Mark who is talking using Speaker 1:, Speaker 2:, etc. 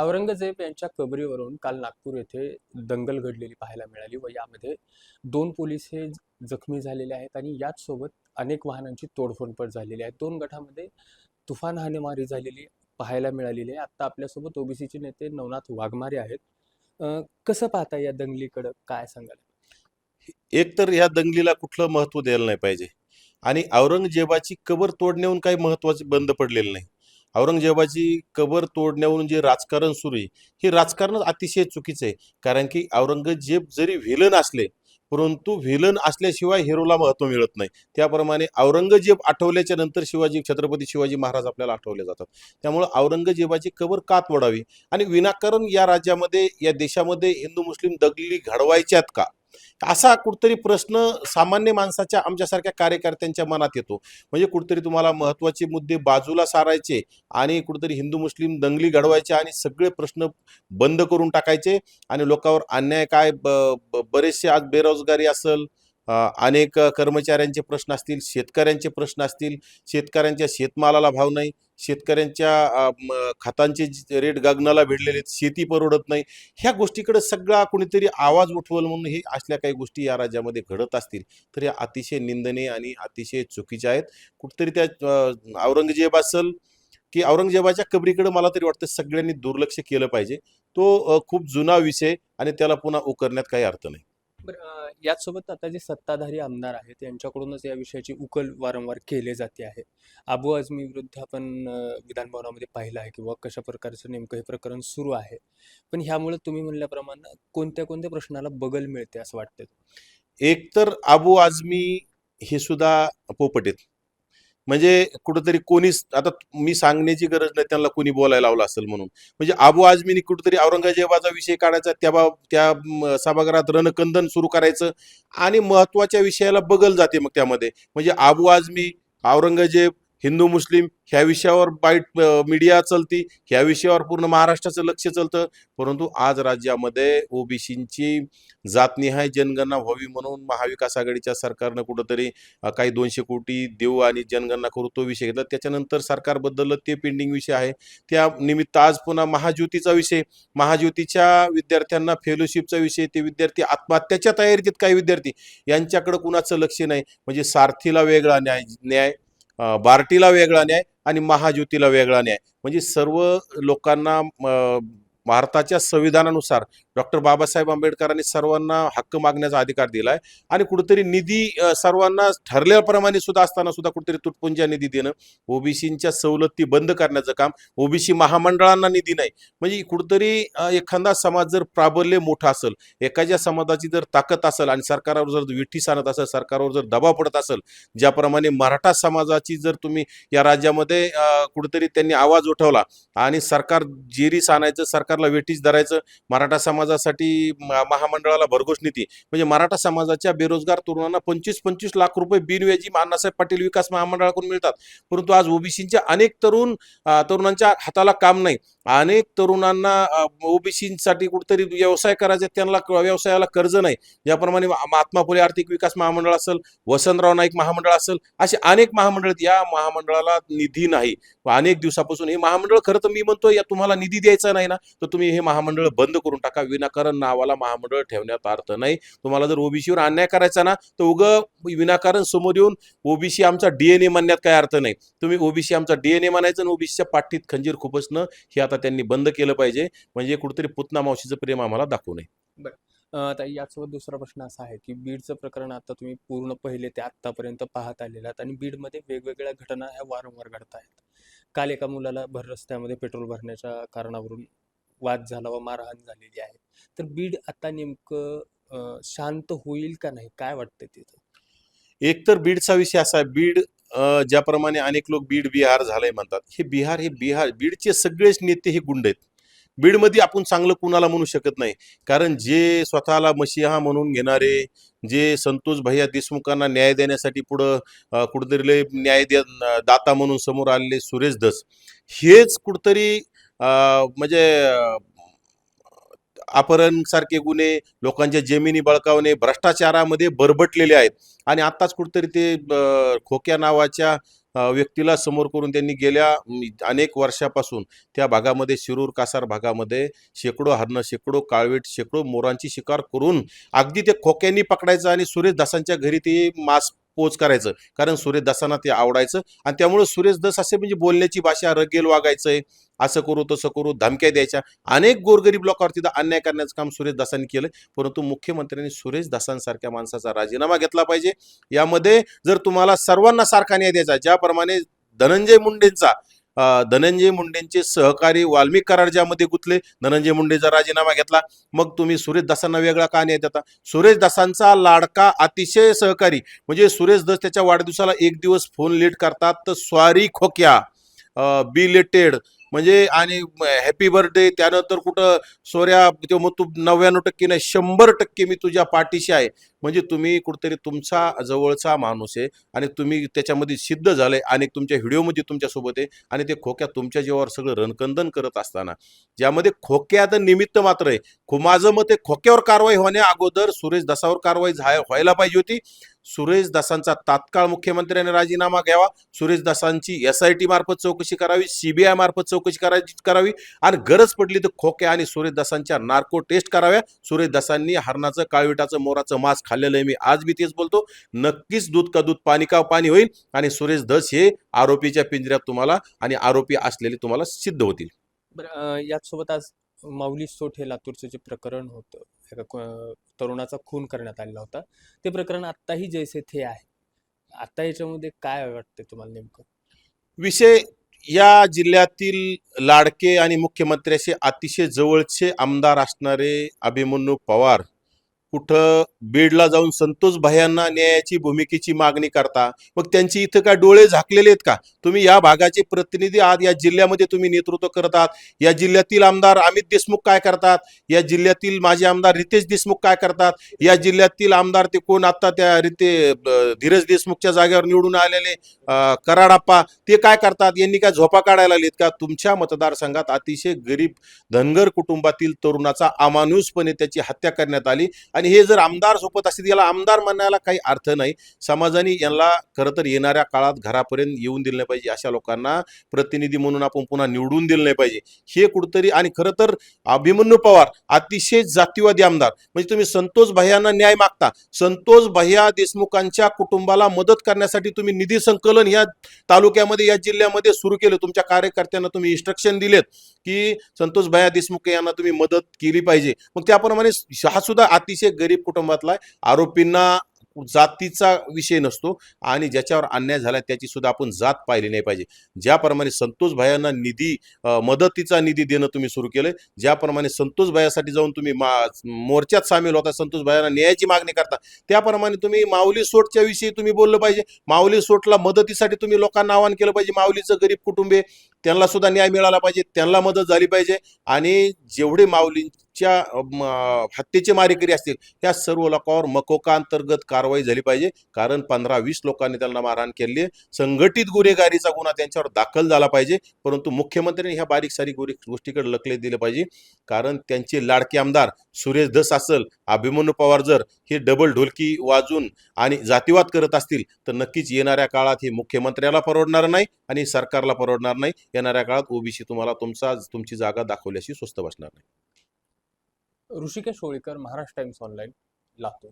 Speaker 1: औरंगजेब यांच्या कबरीवरून काल नागपूर येथे दंगल घडलेली पाहायला मिळाली व यामध्ये 2 पोलीस हे जखमी झालेले आहेत आणि याच सोबत अनेक वाहनांची तोडफोड पण झालेली आहे. 2 गटामध्ये तुफान हाणेमारी झालेली पाहायला मिळालेली आहे. आता आपल्यासोबत ओबीसीचे नेते नवनाथ वाघमारे आहेत. कसं पाहता या दंगलीकडं काय सांगाल?
Speaker 2: एक तर ह्या दंगलीला कुठलं महत्त्व द्यायला नाही पाहिजे आणि औरंगजेबाची कबर तोडण्याहून काही महत्त्वाचे बंद पडलेलं नाही. औरंगजेबाची कबर तोडण्यावरून जे राजकारण सुरू आहे, हे राजकारणच अतिशय चुकीचं आहे. कारण की औरंगजेब जरी व्हिलन असले, परंतु व्हिलन असल्याशिवाय हिरोला महत्त्व मिळत नाही. त्याप्रमाणे औरंगजेब आठवल्याच्या नंतर छत्रपती शिवाजी महाराज आपल्याला आठवले जातात. त्यामुळं औरंगजेबाची कबर का तोडावी आणि विनाकारण या राज्यामध्ये, या देशामध्ये हिंदू मुस्लिम दंगली घडवायच्यात का? असा कुठतरी प्रश्न सामान्य माणसाच्या आमच्यासारख्या कार्यकर्त्यांच्या मनात येतो. म्हणजे कुठतरी तुम्हाला महत्त्वाचे मुद्दे बाजूला सारायचे आणि कुठतरी हिंदू मुस्लिम दंगली घडवायचे आणि सगळे प्रश्न बंद करून टाकायचे आणि लोकांवर अन्याय काय बरेचसे आज बेरोजगारी असेल, अनेक कर्मचाऱ्यांचे प्रश्न असतील, शेतकऱ्यांचे प्रश्न असतील, शेतकऱ्यांच्या शेतमालाला भाव नाही, शेतकऱ्यांच्या खतांचे रेट गगनाला भिडलेले आहेत, शेती परवडत नाही. ह्या गोष्टीकडे सगळा कुणीतरी आवाज उठवल म्हणून हे असल्या काही गोष्टी या राज्यामध्ये घडत असतील तर या अतिशय निंदनीय आणि अतिशय चुकीच्या आहेत. कुठतरी त्या औरंगजेब असेल की औरंगजेबाच्या कबरीकडे मला तरी वाटतं सगळ्यांनी दुर्लक्ष केलं पाहिजे. तो खूप जुना विषय आणि त्याला पुन्हा उकरण्यात काही अर्थ नाही.
Speaker 1: बरं, याचसोबत आता जे सत्ताधारी आमदार आहेत यांच्याकडूनच या विषयाची उकल वारंवार केली जाते आहे. अबू आझमी विरुद्ध आपण विधान भवनामध्ये पाहिलं आहे किंवा कशा प्रकारचं नेमकं हे प्रकरण सुरू आहे. पण ह्यामुळे तुम्ही म्हणल्याप्रमाणे कोणत्या कोणत्या प्रश्नाला बगल मिळते असं वाटतं?
Speaker 2: एक तर अबू आझमी हे सुद्धा पोपट आहेत. म्हणजे कुठंतरी कोणीच आता मी सांगण्याची गरज नाही त्यांना कोणी बोलायला लावलं असेल म्हणून. म्हणजे अबू आझमीने कुठेतरी औरंगजेबाचा विषय काढायचा, त्या सभागृहात रणकंदन सुरू करायचं आणि महत्वाच्या विषयाला बगल जाते मग त्यामध्ये. म्हणजे अबू आझमी, औरंगजेब, हिंदू मुस्लिम ह्या विषयावर बाईट मीडिया चलती, ह्या विषयावर पूर्ण महाराष्ट्राचं लक्ष चलतं. परंतु आज राज्यामध्ये ओबीसींची जातनिहाय जनगणना व्हावी म्हणून महाविकास आघाडीच्या सरकारनं कुठंतरी काही 200 कोटी देऊ आणि जनगणना करू तो विषय घेतला. त्याच्यानंतर सरकार बदललं, ते पेंडिंग विषय आहे. त्या निमित्त आज पुन्हा महाज्योतीचा विषय, महाज्योतीच्या विद्यार्थ्यांना फेलोशिपचा विषय, ते विद्यार्थी आत्महत्याच्या तयारीत काही विद्यार्थी, यांच्याकडे कुणाचं लक्ष नाही. म्हणजे सारथीला वेगळा न्याय, बार्टीला वेगळा न्याय आणि महाज्योतीला वेगळा न्याय. म्हणजे सर्व लोकांना भारताच्या संविधानानुसार डॉक्टर बाबासाहेब आंबेडकरांनी सर्वांना हक्क मागण्याचा अधिकार दिलाय आणि कुठेतरी निधी सर्वांना ठरल्याप्रमाणे सुद्धा असताना सुद्धा कुठेतरी तुटपुंजा निधी देणं, ओबीसींच्या सवलती बंद करण्याचं काम, ओबीसी महामंडळांना निधी नाही. म्हणजे कुठेतरी एखादा समाज जर प्राबल्य मोठा असेल, एखाद्या समाजाची जर ताकद असेल आणि सरकारवर जर विठी सांगत असेल, सरकारवर जर दबाव पडत असेल, ज्याप्रमाणे मराठा समाजाची जर तुम्ही या राज्यामध्ये कुठेतरी त्यांनी आवाज उठवला आणि सरकार जेरीस आणायचं, सरकारला वेठीस धरायचं, मराठा समाजासाठी महामंडळाला भरघोस निधी, म्हणजे मराठा समाजाच्या बेरोजगार तरुणांना 25-25 लाख रुपये बिनव्याजी अण्णासाहेब पाटील विकास महामंडळाकडून मिळतात. परंतु आज ओबीसींच्या अनेक तरुणांच्या हाताला काम नाही. अनेक तरुणांना ओबीसीसाठी कुठेतरी व्यवसाय करायचे, त्यांना व्यवसायाला कर्ज नाही. ज्याप्रमाणे महात्मा फुले आर्थिक विकास महामंडळ असेल, वसंतराव नाईक महामंडळ असेल, असे अनेक महामंडळ, या महामंडळाला निधी नाही. अनेक दिवसापासून हे महामंडळ, खरं तर मी म्हणतो या तुम्हाला निधी द्यायचा नाही ना, तर तुम्ही हे महामंडळ बंद करून टाका. विनाकारण नावाला महामंडळ ठेवण्यात अर्थ नाही. तुम्हाला जर ओबीसीवर अन्याय करायचा ना, तर विनाकारण समोर येऊन ओबीसी आमचा डीएनए म्हणण्यात काय अर्थ नाही. तुम्ही ओबीसी आमचा डीएनए म्हणायचं आणि ओबीसीच्या पाठीत खंजीर खुपसणं हे आता त्यांनी बंद केलं पाहिजे. म्हणजे कुठेतरी पुतना मावशीचं प्रेम आम्हाला दाखवू नये.
Speaker 1: बरं. आता यासोबत दुसरा प्रश्न असा आहे की बीडचं प्रकरण आता तुम्ही पूर्ण पहिले ते आत्तापर्यंत पाहत आलेला आहात आणि बीडमध्ये वेगवेगळ्या घटना ह्या वारंवार घडत आहेत. काल एका मुलाला भर रस्त्यामध्ये पेट्रोल भरण्याच्या कारणावरून वाद झाला व मारहाण झालेली आहे. तर बीड आता नेमकं शांत होईल का नाही, काय वाटतं तिथं?
Speaker 2: एक तर बीडचा विषय असा आहे, बीड ज्याप्रमाणे अनेक लोक बीड बिहार झालंय म्हणतात, हे बिहार बीडचे सगळेच नेते हे गुंड आहेत. बीडमध्ये आपण चांगलं कुणाला म्हणू शकत नाही. कारण जे स्वतःला मशिहा म्हणून घेणारे, जे संतोष भैया देशमुखांना न्याय देण्यासाठी पुढं कुठेतरी लय दाता म्हणून समोर आलेले सुरेश धस, हेच कुठतरी म्हणजे अपहरण सारखे गुन्हे, लोकांच्या जमिनी बळकावणे, भ्रष्टाचारामध्ये बरबटलेले आहेत. आणि आत्ताच कुठतरी ते खोक्या नावाच्या व्यक्तीला समोर करून त्यांनी गेल्या अनेक वर्षापासून त्या भागामध्ये शिरूर कासार भागामध्ये शेकडो हरणं, शेकडो काळवीट, शेकडो मोरांची शिकार करून अगदी ते खोक्यांनी पकडायचं आणि सुरेश दासांच्या घरी ते मांस पोच करायचं. कारण सुरेश दासांना ते आवडायचं आणि त्यामुळे सुरेश दास असे म्हणजे बोलण्याची भाषा रगेल वागायचंय, असं करू तसं करू, धमक्या द्यायच्या. अनेक गोरगरीब लोकांवर तिथं अन्याय करण्याचं काम सुरेश दासांनी केलं. परंतु मुख्यमंत्र्यांनी सुरेश दासांसारख्या माणसाचा राजीनामा घेतला पाहिजे. यामध्ये जर तुम्हाला सर्वांना सारखा न्याय द्यायचा, ज्याप्रमाणे धनंजय मुंडेंचे सहकारी वाल्मिक कराड ज्यामध्ये गुंतले, धनंजय मुंडेचा राजीनामा घेतला, मग तुम्ही सुरेश दासांना वेगळा का न्याय देता? सुरेश दासांचा लाडका अतिशय सहकारी म्हणजे सुरेश दास त्याच्या वाढदिवसाला एक दिवस फोन लेट करतात तर स्वारी खोक्या, बिलेटेड म्हणजे आणि हॅपी बर्थडे, त्यानंतर कुठं सोऱ्या तो मग तू 99% नाही 100% मी तुझ्या पाठीशी आहे. म्हणजे तुम्ही कुठेतरी तुमचा जवळचा माणूस आहे आणि तुम्ही त्याच्यामध्ये सिद्ध झालंय, अनेक तुमच्या व्हिडिओमध्ये तुमच्यासोबत आहे आणि ते खोक्या तुमच्या जीवावर सगळं रणकंदन करत असताना ज्यामध्ये खोक्यात निमित्त मात्र आहे. माझं मत आहे खोक्यावर कारवाई होण्या अगोदर सुरेश दासावर कारवाई व्हायला पाहिजे होती. सुरेश दासांचा तात्काळ मुख्यमंत्र्यांनी राजीनामा घ्यावा. सुरेश दासांची SIT मार्फत चौकशी करावी, CBI मार्फत चौकशी करावी आणि गरज पडली तर खोक्या आणि सुरेश दासांच्या नार्को टेस्ट कराव्या. सुरेश दासांनी हरणाचं, काळविटाचं, मोराचं मांस खाल्लेलं आहे. मी आज बी तेच बोलतो. नक्कीच दूध का दूध, पाणी का पाणी होईल आणि सुरेश धस हे आरोपीच्या पिंजऱ्यात तुम्हाला आणि आरोपी असलेले तुम्हाला सिद्ध होतील.
Speaker 1: बरं, याचसोबत आज माऊली सोट हे लातूरचं जे प्रकरण होतं, तरुणाचा खून करण्यात आलेला होता, ते प्रकरण आत्ताही जैसे थे आहे. आता याच्यामध्ये काय वाटतं तुम्हाला नेमकं?
Speaker 2: विषय या जिल्ह्यातील लाडके आणि मुख्यमंत्र्याशी अतिशय जवळचे आमदार असणारे अभिमन्यू पवार कुठं बीडला जाऊन संतोष भायांना न्यायाची भूमिकेची मागणी करता. मग त्यांची इथं काय डोळे झाकलेले आहेत का? तुम्ही या भागाचे प्रतिनिधी आहात, या जिल्ह्यामध्ये तुम्ही नेतृत्व करत आहात. या जिल्ह्यातील आमदार अमित देशमुख काय करतात? या जिल्ह्यातील माजी आमदार रितेश देशमुख काय करतात? या जिल्ह्यातील आमदार ते कोण आता त्या धीरज देशमुखच्या जागेवर निवडून आलेले कराडाप्पा ते काय करतात? यांनी काय झोपा काढायला लागलेत का? तुमच्या मतदारसंघात अतिशय गरीब धनगर कुटुंबातील तरुणाचा अमानुषपणे त्याची हत्या करण्यात आली आणि हे जर आमदार सोबत असतील, याला आमदार म्हणण्याला काही अर्थ नाही. समाजाने यांना खरं तर येणाऱ्या काळात घरापर्यंत येऊन दिलं नाही पाहिजे. अशा लोकांना प्रतिनिधी म्हणून आपण पुन्हा निवडून दिलं नाही पाहिजे. हे कुठंतरी आणि खरं तर अभिमन्यू पवार अतिशय जातीवादी आमदार. म्हणजे तुम्ही संतोष भैयांना न्याय मागता, संतोष भैया देशमुखांच्या कुटुंबाला मदत करण्यासाठी तुम्ही निधी संकलन या तालुक्यामध्ये, या जिल्ह्यामध्ये सुरू केलं. तुमच्या कार्यकर्त्यांना तुम्ही इन्स्ट्रक्शन दिलेत की संतोष भैया देशमुख यांना तुम्ही मदत केली पाहिजे. मग त्याप्रमाणे हा सुद्धा अतिशय गरीब कुटुंबातला आहे. आरोपींना जातीचा विषय नसतो आणि ज्याच्यावर अन्याय झाला त्याची सुद्धा आपण जात पाहिली नाही पाहिजे. ज्याप्रमाणे संतोष भैयांना मदतीचा निधी देणं तुम्ही सुरू केलं, ज्याप्रमाणे संतोष भैयासाठी जाऊन तुम्ही मोर्चात सामील होता, संतोष भैयांना न्यायाची मागणी करता, त्याप्रमाणे तुम्ही माऊली सोटच्या विषयी तुम्ही बोललं पाहिजे. माऊली सोटला मदतीसाठी तुम्ही लोकांना आवाहन केलं पाहिजे. माऊलीचं गरीब कुटुंबे त्यांना सुद्धा न्याय मिळाला पाहिजे, त्यांना मदत झाली पाहिजे आणि जेवढे माऊलींच्या हत्येचे मारेकरी असतील त्या सर्व लोकांवर मकोका अंतर्गत कारवाई झाली पाहिजे. कारण 15-20 लोकांनी त्यांना मारहाण केली आहे. संघटित गुन्हेगारीचा गुन्हा त्यांच्यावर दाखल झाला पाहिजे. परंतु मुख्यमंत्र्यांनी ह्या बारीक सारीक गोष्टीकडे लक्ष दिलं पाहिजे. कारण त्यांचे लाडके आमदार सुरेश धस असेल, अभिमन्यू पवार जर हे डबल ढोलकी वाजून आणि जातीवाद करत असतील तर नक्कीच येणाऱ्या काळात हे मुख्यमंत्र्याला परवडणार नाही आणि सरकारला परवडणार नाही. येणाऱ्या काळात ओबीसी तुम्हाला तुमची जागा दाखवल्याशी स्वस्त बसणार नाही.
Speaker 1: Rishikesh Holikar, Maharashtra times online, Latur.